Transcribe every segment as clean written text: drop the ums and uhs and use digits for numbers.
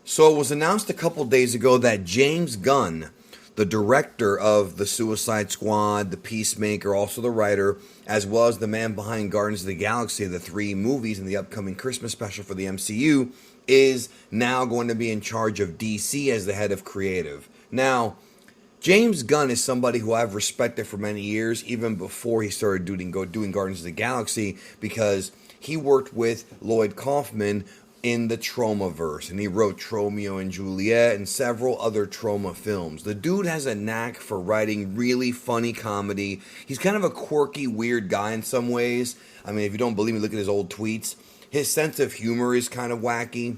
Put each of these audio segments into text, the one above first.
So it was announced a couple days ago that James Gunn, the director of the Suicide Squad, the Peacemaker, also the writer, as well as the man behind Guardians of the Galaxy, the three movies in the upcoming Christmas special for the MCU, is now going to be in charge of DC as the head of creative. Now, James Gunn is somebody who I've respected for many years, even before he started doing Guardians of the Galaxy, because he worked with Lloyd Kaufman in the Tromaverse, and he wrote Tromeo and Juliet and several other Troma films. The dude has a knack for writing really funny comedy. He's kind of a quirky, weird guy in some ways. I mean, if you don't believe me, look at his old tweets. His sense of humor is kind of wacky.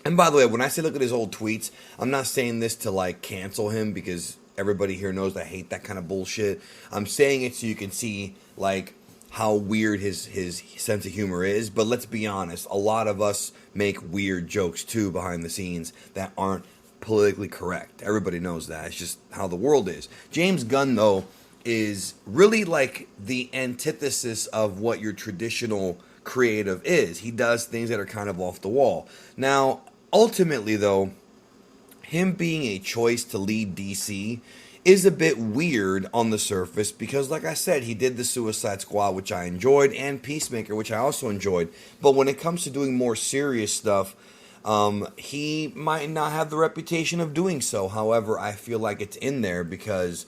And by the way, when I say look at his old tweets, I'm not saying this to like cancel him because everybody here knows I hate that kind of bullshit. I'm saying it so you can see like how weird his sense of humor is. But let's be honest, a lot of us make weird jokes too behind the scenes that aren't politically correct. Everybody knows that. It's just how the world is. James Gunn, though, is really like the antithesis of what your traditional creative is. He does things that are kind of off the wall. Now, ultimately, though, him being a choice to lead DC is a bit weird on the surface because, like I said, he did the Suicide Squad, which I enjoyed, and Peacemaker, which I also enjoyed. But when it comes to doing more serious stuff, he might not have the reputation of doing so. However, I feel like it's in there because,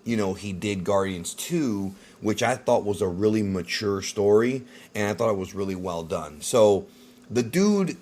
you know, he did Guardians 2, which I thought was a really mature story, and I thought it was really well done. So the dude's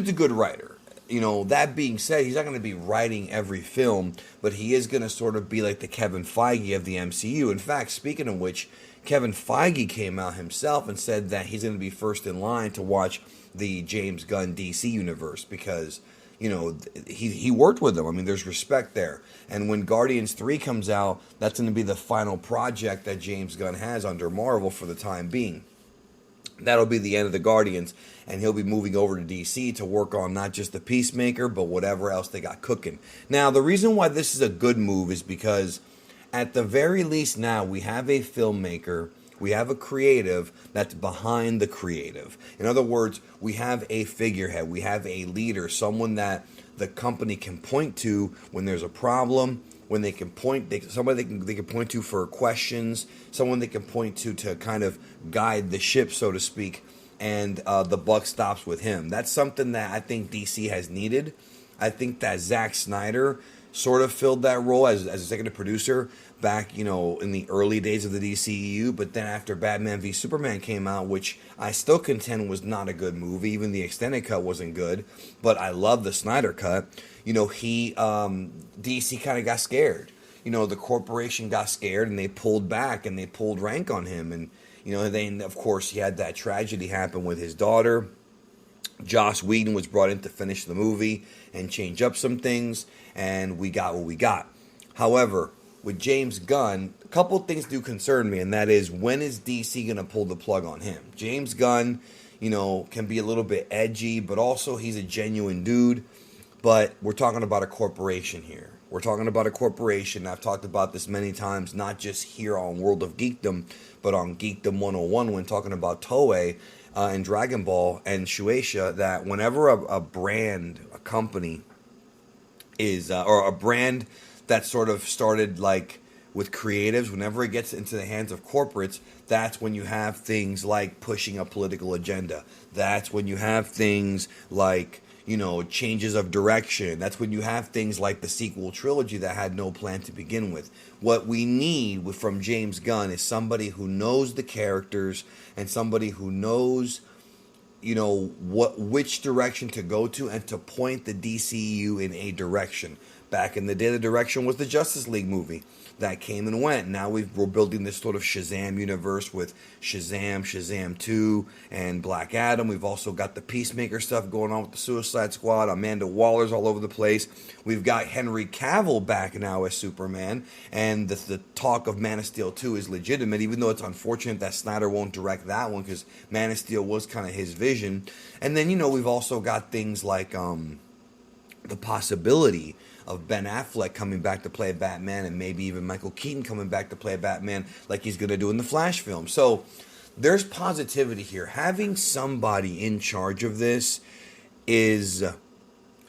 a good writer. You know, that being said, he's not going to be writing every film, but he is going to sort of be like the Kevin Feige of the MCU. In fact, speaking of which, Kevin Feige came out himself and said that he's going to be first in line to watch the James Gunn DC universe because, you know, he worked with them. I mean, there's respect there. And when Guardians 3 comes out, that's going to be the final project that James Gunn has under Marvel for the time being. That'll be the end of the Guardians, and he'll be moving over to DC to work on not just the Peacemaker, but whatever else they got cooking. Now, the reason why this is a good move is because, at the very least now, we have a filmmaker, we have a creative that's behind the creative. In other words, we have a figurehead, we have a leader, someone that the company can point to when there's a problem, when they can point, somebody they can point to for questions, someone they can point to kind of guide the ship, so to speak, and the buck stops with him. That's something that I think DC has needed. I think that Zack Snyder sort of filled that role as a executive producer back, you know, in the early days of the DCEU, but then after Batman v Superman came out, which I still contend was not a good movie, even the extended cut wasn't good, but I love the Snyder cut. You know, DC kind of got scared. You know, the corporation got scared and they pulled back and they pulled rank on him. And, you know, then, of course, he had that tragedy happen with his daughter. Joss Whedon was brought in to finish the movie and change up some things, and we got what we got. However, with James Gunn, a couple things do concern me, and that is, when is DC going to pull the plug on him? James Gunn, you know, can be a little bit edgy, but also he's a genuine dude. But we're talking about a corporation here. We're talking about a corporation. I've talked about this many times, not just here on World of Geekdom, but on Geekdom 101 when talking about Toei and Dragon Ball and Shueisha, that whenever a brand, a company is, or a brand that sort of started like with creatives, whenever it gets into the hands of corporates, that's when you have things like pushing a political agenda. That's when you have things like, you know, changes of direction. That's when you have things like the sequel trilogy that had no plan to begin with. What we need from James Gunn is somebody who knows the characters and somebody who knows, you know, which direction to go to and to point the DCEU in a direction. Back in the day, the direction was the Justice League movie. That came and went. Now we're building this sort of Shazam universe with Shazam, Shazam 2, and Black Adam. We've also got the Peacemaker stuff going on with the Suicide Squad. Amanda Waller's all over the place. We've got Henry Cavill back now as Superman, and the talk of Man of Steel 2 is legitimate, even though it's unfortunate that Snyder won't direct that one because Man of Steel was kind of his vision. And then, you know, we've also got things like the possibility of Ben Affleck coming back to play Batman, and maybe even Michael Keaton coming back to play Batman like he's going to do in the Flash film. So there's positivity here. Having somebody in charge of this is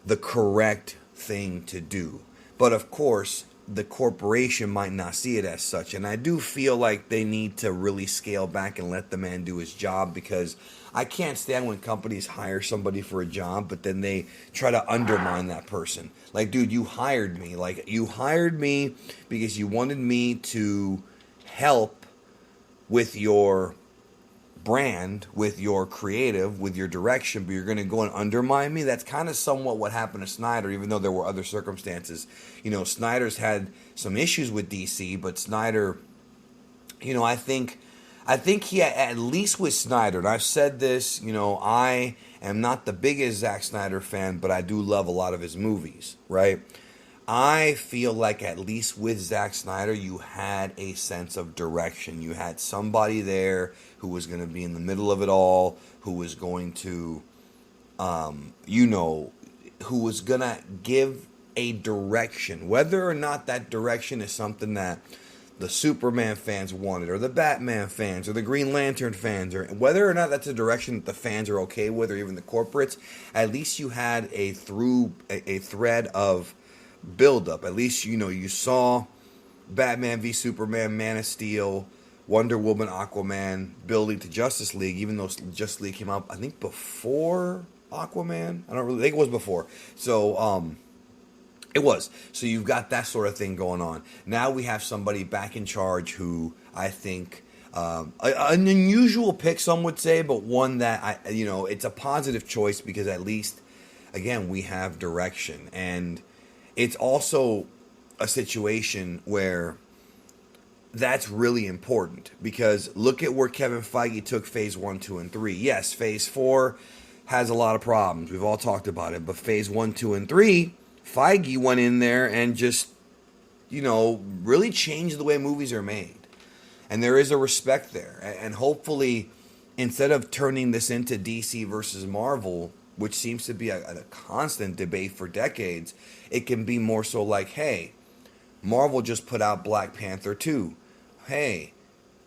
the correct thing to do. But of course, the corporation might not see it as such. And I do feel like they need to really scale back and let the man do his job, because I can't stand when companies hire somebody for a job, but then they try to undermine that person. Like, dude, you hired me. Like, you hired me because you wanted me to help with your brand, with your creative, with your direction, but you're going to go and undermine me. That's kind of somewhat what happened to Snyder, even though there were other circumstances. You know, Snyder's had some issues with DC, but Snyder, you know, I think he, at least with Snyder, and I've said this, you know, I am not the biggest Zack Snyder fan, but I do love a lot of his movies, right? I feel like at least with Zack Snyder, you had a sense of direction. You had somebody there who was going to be in the middle of it all, who was going to, you know, who was going to give a direction. Whether or not that direction is something that the Superman fans wanted, or the Batman fans, or the Green Lantern fans, or whether or not that's a direction that the fans are okay with, or even the corporates, at least you had a thread of build up. At least, you know, you saw Batman v Superman, Man of Steel, Wonder Woman, Aquaman building to Justice League, even though Justice League came out, I think, before Aquaman. I don't really think it was before. So it was. So you've got that sort of thing going on. Now we have somebody back in charge who I think an unusual pick, some would say, but one that it's a positive choice, because at least, again, we have direction. And it's also a situation where that's really important, because look at where Kevin Feige took Phase 1, 2, and 3. Yes, Phase 4 has a lot of problems. We've all talked about it. But Phase 1, 2, and 3, Feige went in there and just, really changed the way movies are made. And there is a respect there. And hopefully, instead of turning this into DC versus Marvel, which seems to be a constant debate for decades, it can be more so like, hey, Marvel just put out Black Panther 2. Hey,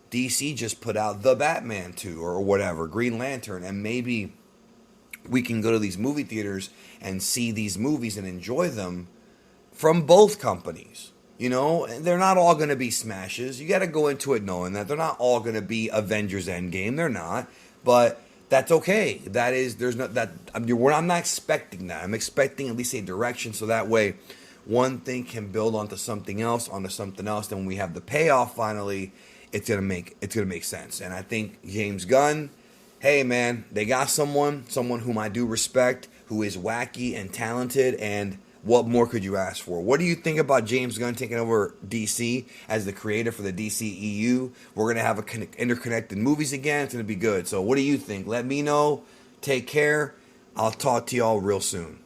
DC just put out The Batman 2 or whatever, Green Lantern. And maybe we can go to these movie theaters and see these movies and enjoy them from both companies. They're not all going to be smashes. You got to go into it knowing that they're not all going to be Avengers Endgame. They're not. But that's okay. I'm not expecting that. I'm expecting at least a direction, so that way one thing can build onto something else. Then when we have the payoff finally, it's gonna make sense. And I think James Gunn, hey man, they got someone whom I do respect, who is wacky and talented, and what more could you ask for? What do you think about James Gunn taking over DC as the creator for the DCEU? We're going to have interconnected movies again. It's going to be good. So what do you think? Let me know. Take care. I'll talk to y'all real soon.